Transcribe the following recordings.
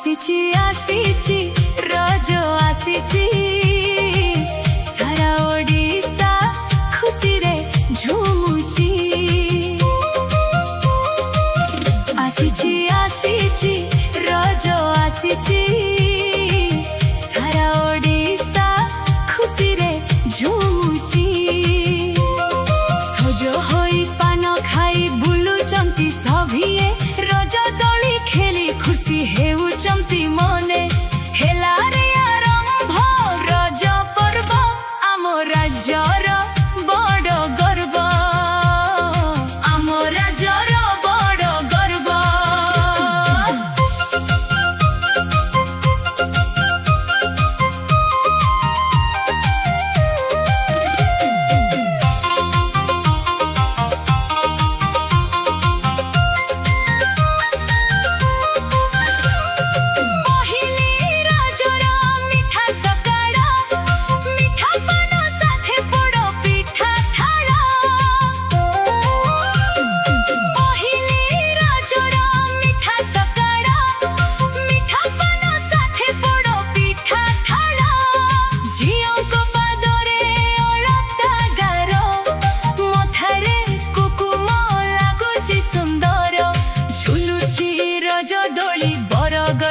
आसीची आसीची रज आसीची सारा ओडिशा खुशी रे झुमुची आसीची आसीची रज आसीची सारा ओडिशा खुशी रे झुमुची सज होई पान खाई बुलुचंती सभिए रज दोली खेली खुशी हेउचंती मने हेला रे आरंभ रज पर्व आम राज्यर बड़ गर्व आम राज्यर बड़ गर्व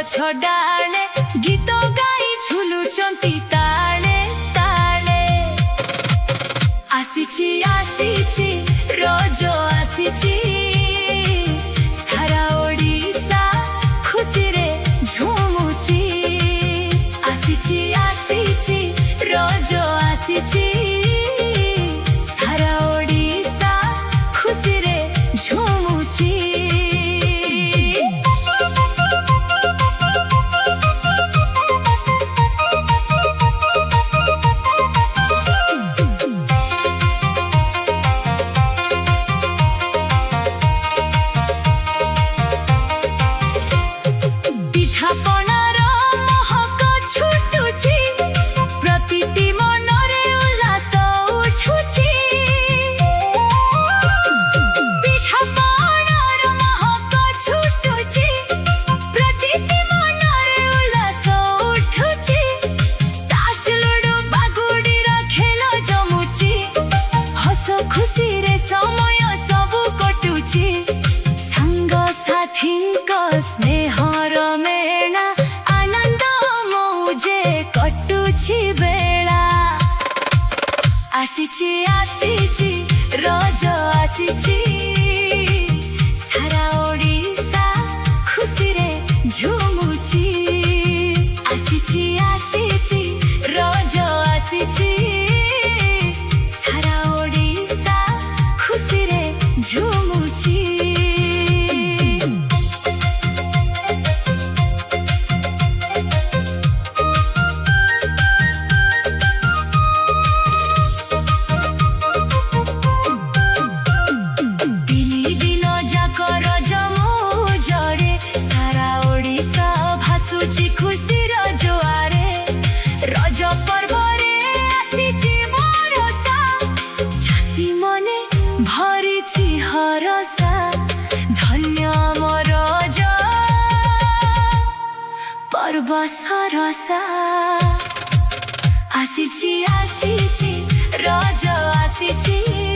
छडाले गीत गाई झुलुचंती ताले ताले आसीची आसीची रज आसीची सारा ओडिशा खुशी रे झुमुची आसीची आसीची रज आसीची सारा ओडिशा खुशी रे झुमुची स्नेहर मेला आनंद मौजे कटुछि बेला आसीची आसीची रज आसीची सारा ओडिशा खुशी रे झुमुची आसीची आसीची रज आसीची सारा ओडिशा खुशी रे झुमुची खुशी रजुआरे रज पर्व रे आसीची बरसा झासी मने भरिछि हरसा धन्य मोर रज पर्व सरसा आसीची आसीची रज आसीची